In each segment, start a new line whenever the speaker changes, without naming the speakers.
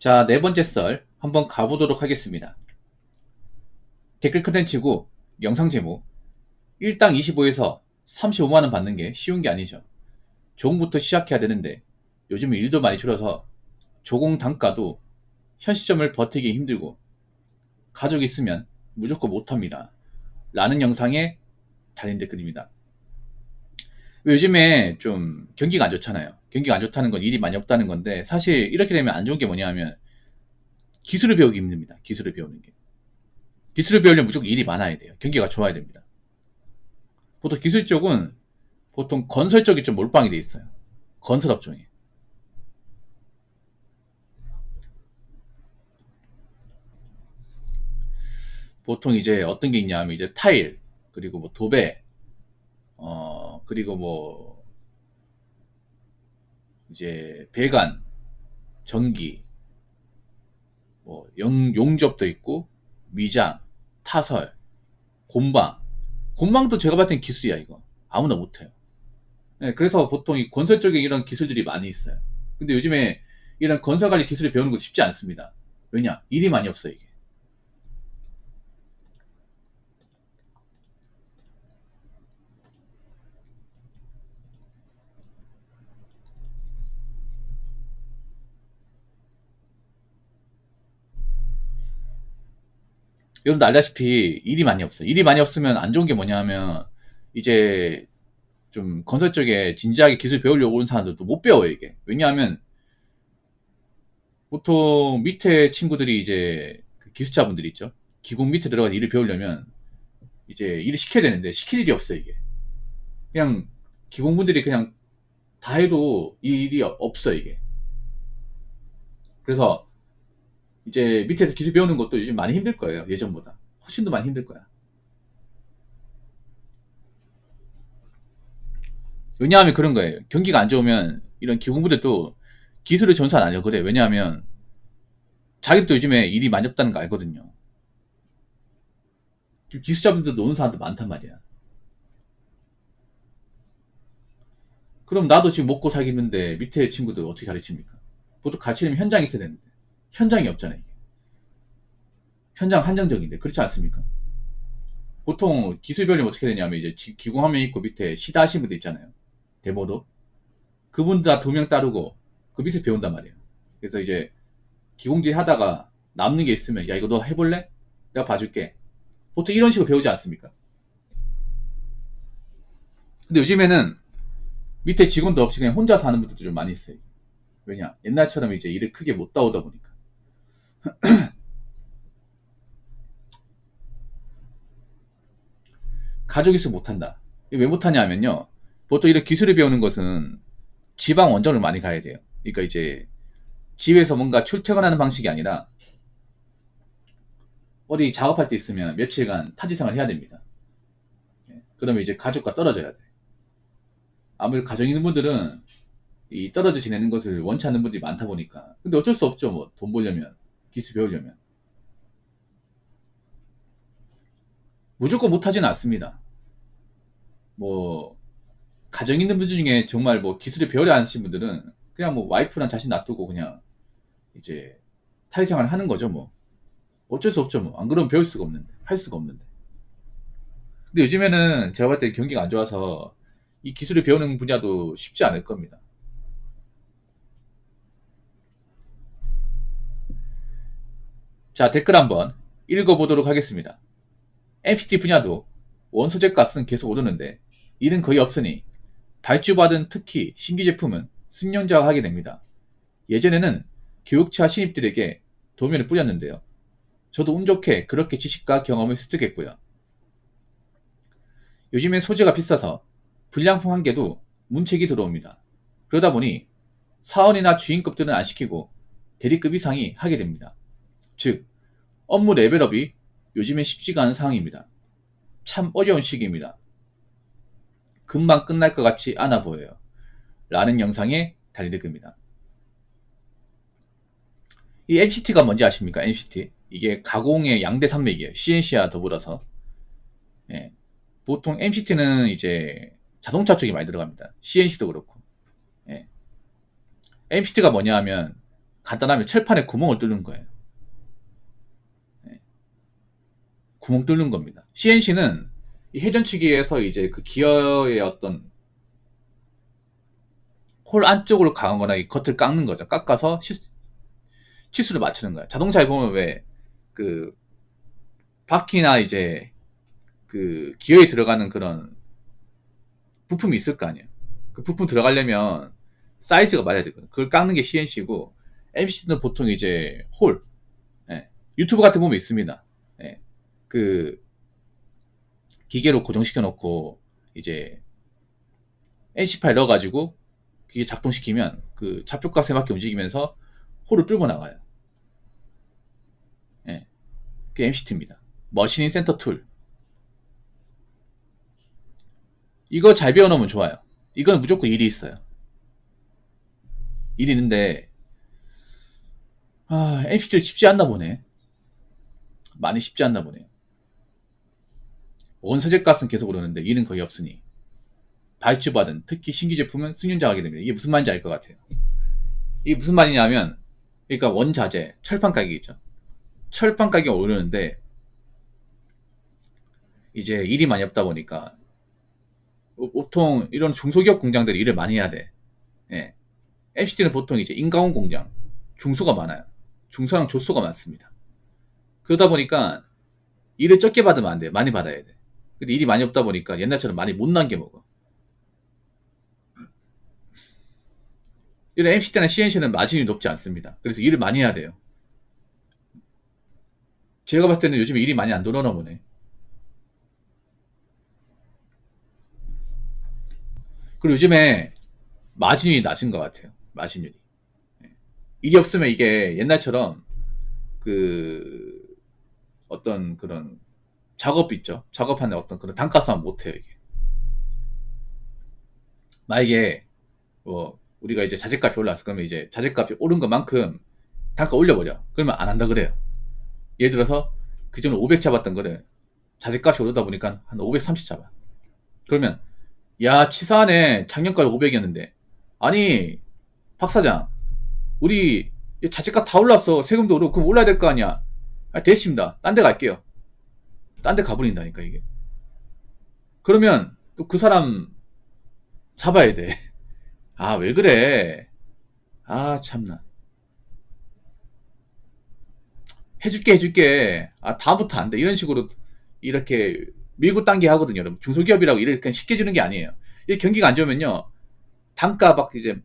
자, 네 번째 썰 한번 가보도록 하겠습니다. 댓글 컨텐츠고 영상 제목 1당 25에서 35만원 받는 게 쉬운 게 아니죠. 조공부터 시작해야 되는데 요즘은 일도 많이 줄어서 조공 단가도 현 시점을 버티기 힘들고 가족 있으면 무조건 못합니다. 라는 영상에 달린 댓글입니다. 요즘에 좀 경기가 안 좋잖아요. 경기가 안 좋다는 건 일이 많이 없다는 건데 사실 이렇게 되면 안 좋은 게 뭐냐 하면 기술을 배우기 힘듭니다. 기술을 배우는 게. 기술을 배우려면 무조건 일이 많아야 돼요. 경기가 좋아야 됩니다. 보통 기술 쪽은 보통 건설 쪽이 좀 몰빵이 돼 있어요. 건설 업종에. 보통 이제 어떤 게 있냐 하면 이제 타일, 그리고 뭐 도배, 그리고 뭐 이제 배관, 전기, 뭐 용접도 있고, 미장, 타설, 곰방. 곰방도 제가 봤을 땐 기술이야, 이거. 아무나 못해요. 네, 그래서 보통 이 건설 쪽에 이런 기술들이 많이 있어요. 근데 요즘에 이런 건설 관리 기술을 배우는 건 쉽지 않습니다. 왜냐? 일이 많이 없어요, 이게. 여러분도 알다시피 일이 많이 없어요. 일이 많이 없으면 안 좋은 게 뭐냐 하면 이제 좀 건설 쪽에 진지하게 기술 배우려고 오는 사람들도 못 배워요, 이게. 왜냐하면 보통 밑에 친구들이 이제 그 기술자분들이 있죠. 기공 밑에 들어가서 일을 배우려면 이제 일을 시켜야 되는데 시킬 일이 없어요, 이게. 그냥 기공분들이 그냥 다 해도 이 일이 없어요, 이게. 그래서 이제 밑에서 기술 배우는 것도 요즘 많이 힘들 거예요, 예전보다. 훨씬 더 많이 힘들 거야. 왜냐하면 그런 거예요. 경기가 안 좋으면 이런 기공부들도 기술을 전수 안 하려고 그래. 왜냐하면 자기들도 요즘에 일이 많이 없다는 거 알거든요. 기술자분들도 노는 사람도 많단 말이야. 그럼 나도 지금 먹고 살겠는데 밑에 친구들 어떻게 가르칩니까? 보통 가르치려면 현장에 있어야 되는데 현장이 없잖아요. 이게. 현장 한정적인데 그렇지 않습니까? 보통 기술 배우려면 어떻게 되냐면 이제 기공화면 있고 밑에 시다 하신 분들 있잖아요. 데모도 그분 다 두 명 따르고 그 밑에 배운단 말이에요. 그래서 이제 기공질 하다가 남는 게 있으면 야 이거 너 해볼래? 내가 봐줄게. 보통 이런 식으로 배우지 않습니까? 근데 요즘에는 밑에 직원도 없이 그냥 혼자서 하는 분들도 좀 많이 있어요. 왜냐? 옛날처럼 이제 일을 크게 못 따오다 보니까. 가족이 있으면 못한다. 왜 못하냐면요. 보통 이런 기술을 배우는 것은 지방 원정을 많이 가야 돼요. 그러니까 이제 집에서 뭔가 출퇴근하는 방식이 아니라 어디 작업할 때 있으면 며칠간 타지 생활을 해야 됩니다. 그러면 이제 가족과 떨어져야 돼. 아무래도 가정 있는 분들은 이 떨어져 지내는 것을 원치 않는 분들이 많다 보니까. 근데 어쩔 수 없죠. 뭐 돈 벌려면, 기술 배우려면. 무조건 못하지는 않습니다. 뭐 가정 있는 분 중에 정말 뭐 기술을 배우려 하시는 분들은 그냥 뭐 와이프랑 자신 놔두고 그냥 이제 사회생활을 하는 거죠 뭐. 어쩔 수 없죠 뭐. 안 그러면 배울 수가 없는데, 할 수가 없는데. 근데 요즘에는 제가 봤을 때 경기가 안 좋아서 이 기술을 배우는 분야도 쉽지 않을 겁니다. 자, 댓글 한번 읽어보도록 하겠습니다. MCT 분야도 원소재 값은 계속 오르는데 일은 거의 없으니 발주받은 특히 신규 제품은 승용자가 하게 됩니다. 예전에는 교육차 신입들에게 도면을 뿌렸는데요. 저도 운 좋게 그렇게 지식과 경험을 습득했고요. 요즘엔 소재가 비싸서 불량품 한 개도 문책이 들어옵니다. 그러다 보니 사원이나 주인급들은 안 시키고 대리급 이상이 하게 됩니다. 즉 업무 레벨업이 요즘엔 쉽지가 않은 상황입니다. 참 어려운 시기입니다. 금방 끝날 것 같지 않아 보여요. 라는 영상에 달린 댓글입니다. 이 MCT가 뭔지 아십니까? MCT. 이게 가공의 양대 산맥이에요. CNC와 더불어서. 예. 보통 MCT는 이제 자동차 쪽이 많이 들어갑니다. CNC도 그렇고. 예. MCT가 뭐냐 하면 간단하면 철판에 구멍을 뚫는 거예요. 네. 구멍 뚫는 겁니다. CNC는 이 회전치기에서 이제 그 기어의 어떤 홀 안쪽으로 가거나 이 겉을 깎는 거죠. 깎아서 치수를 맞추는 거야. 자동차에 보면 왜 그 바퀴나 이제 그 기어에 들어가는 그런 부품이 있을 거 아니에요. 그 부품 들어가려면 사이즈가 맞아야 되거든. 그걸 깎는 게 CNC고 MC는 보통 이제 홀. 예. 유튜브 같은 거 보면 있습니다. 예. 그 기계로 고정시켜 놓고 이제 NC 파일 넣어가지고 기계 작동시키면 그 좌표과 세바퀴 움직이면서 홀을 뚫고 나가요. 예. 그게 MCT입니다. 머신인 센터 툴. 이거 잘 배워놓으면 좋아요. 이건 무조건 일이 있어요. 일이 있는데 MCT 쉽지 않나 보네. 많이 쉽지 않나 보네. 원소재값은 계속 오르는데 일은 거의 없으니 발주받은 특히 신규 제품은 승인자하게 됩니다. 이게 무슨 말인지 알 것 같아요. 이게 무슨 말이냐면 그러니까 원자재, 철판 가격이 있죠. 철판 가격이 오르는데 이제 일이 많이 없다 보니까 보통 이런 중소기업 공장들이 일을 많이 해야 돼. 예. MCT는 보통 이제 인가원 공장, 중소가 많아요. 중소랑 조소가 많습니다. 그러다 보니까 일을 적게 받으면 안 돼. 많이 받아야 돼. 근데 일이 많이 없다 보니까 옛날처럼 많이 못 남겨 먹어. 이런 MCT나 CNC는 마진이 높지 않습니다. 그래서 일을 많이 해야 돼요. 제가 봤을 때는 요즘에 일이 많이 안 들어오나 보네. 그리고 요즘에 마진율이 낮은 것 같아요. 마진율이. 일이 없으면 이게 옛날처럼 그 어떤 그런 작업 있죠. 작업하는 어떤 그런 단가 싸움 못해요. 이게. 만약에 뭐 우리가 이제 자재값이 올랐어. 그러면 이제 자재값이 오른 것만큼 단가 올려버려. 그러면 안 한다 그래요. 예를 들어서 그전에 500 잡았던 거를 자재값이 오르다 보니까 한 530 잡아. 그러면 야 치사하네. 작년까지 500이었는데 아니 박 사장 우리 자재값 다 올랐어. 세금도 오르고 그럼 올라야 될 거 아니야. 됐습니다. 딴 데 갈게요. 딴 데 가버린다니까 이게. 그러면 또 그 사람 잡아야 돼. 아 왜 그래. 아 참나. 해줄게. 아 다음부터 안 돼. 이런 식으로 이렇게 밀고 당기 하거든요. 여러분. 중소기업이라고 이렇게 쉽게 주는 게 아니에요. 이 경기가 안 좋으면요. 단가 막 이제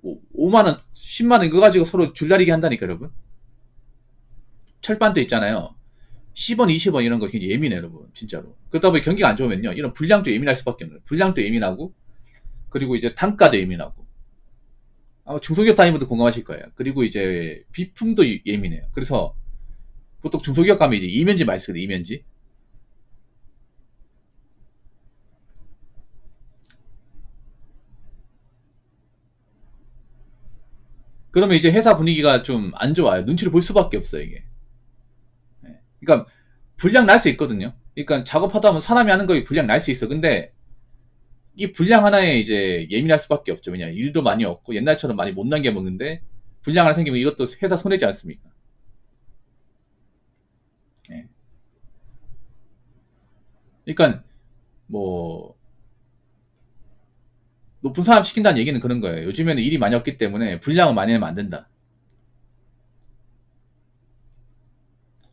5만원, 10만원 이거 가지고 서로 줄다리기 한다니까 여러분. 철판도 있잖아요. 10원, 20원 이런 거 굉장히 예민해 여러분. 진짜로. 그렇다 보니 경기가 안 좋으면요. 이런 불량도 예민할 수밖에 없는. 불량도 예민하고 그리고 이제 단가도 예민하고 아마 중소기업 다니면도 공감하실 거예요. 그리고 이제 비품도 예민해요. 그래서 보통 중소기업 가면 이제 이면지 많이 쓰거든요. 이면지. 그러면 이제 회사 분위기가 좀 안 좋아요. 눈치를 볼 수밖에 없어요, 이게. 예. 그러니까 불량 날 수 있거든요. 그러니까 작업하다 보면 사람이 하는 거에 불량 날 수 있어. 근데 이 불량 하나에 이제 예민할 수밖에 없죠. 왜냐 일도 많이 없고 옛날처럼 많이 못 남겨 먹는데 불량 하나 생기면 이것도 회사 손해지 않습니까? 예. 그러니까 뭐 높은 사람 시킨다는 얘기는 그런 거예요. 요즘에는 일이 많이 없기 때문에 불량을 많이 내면 안 된다.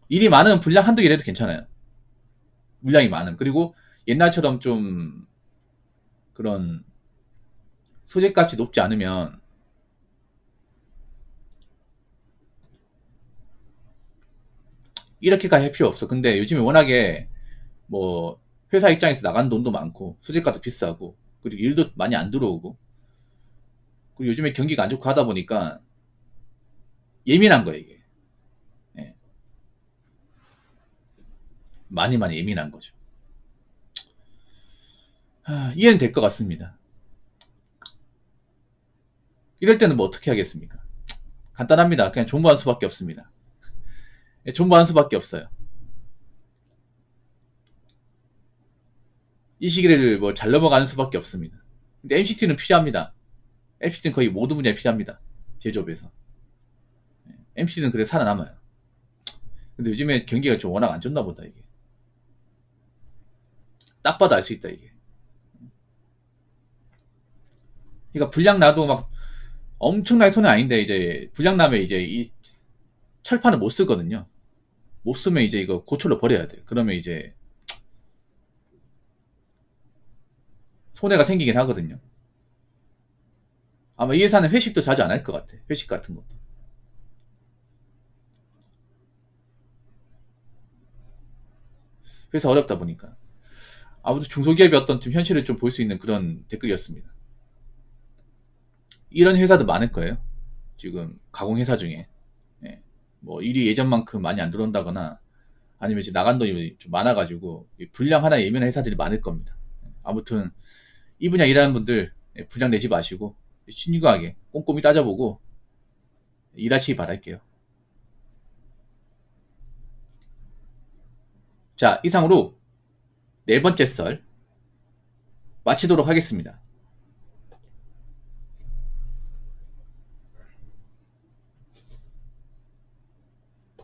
일이 많으면 분량 한두 개라도 괜찮아요. 물량이 많음. 그리고 옛날처럼 좀 그런 소재값이 높지 않으면 이렇게까지 할 필요 없어. 근데 요즘에 워낙에 뭐 회사 입장에서 나가는 돈도 많고 소재값도 비싸고 그리고 일도 많이 안 들어오고 그리고 요즘에 경기가 안 좋고 하다 보니까 예민한 거예요 이게. 예. 많이 예민한 거죠. 이해는 될 것 같습니다. 이럴 때는 뭐 어떻게 하겠습니까? 간단합니다. 그냥 존버하는 수밖에 없습니다. 예, 존버하는 수밖에 없어요. 이 시기를 뭐 잘 넘어가는 수밖에 없습니다. 근데 MCT는 필요합니다. MCT는 거의 모든 분야에 필요합니다. 제조업에서. MC는 그래 살아남아요. 근데 요즘에 경기가 좀 워낙 안 좋나 보다, 이게. 딱 봐도 알 수 있다, 이게. 그러니까 불량 나도 막 엄청나게 손해 아닌데, 이제 불량 나면 이제 이 철판을 못 쓰거든요. 못 쓰면 이제 이거 고철로 버려야 돼. 그러면 이제 손해가 생기긴 하거든요. 아마 이 회사는 회식도 자주 안 할 것 같아. 회식 같은 것도. 회사 어렵다 보니까. 아무튼 중소기업의 어떤 좀 현실을 좀 볼 수 있는 그런 댓글이었습니다. 이런 회사도 많을 거예요. 지금 가공회사 중에. 예. 뭐 일이 예전만큼 많이 안 들어온다거나 아니면 이제 나간 돈이 좀 많아가지고 불량 하나 예민한 회사들이 많을 겁니다. 아무튼 이 분야 일하는 분들 불량 내지 마시고 신중하게 꼼꼼히 따져보고 일하시기 바랄게요. 자, 이상으로 네 번째 썰 마치도록 하겠습니다.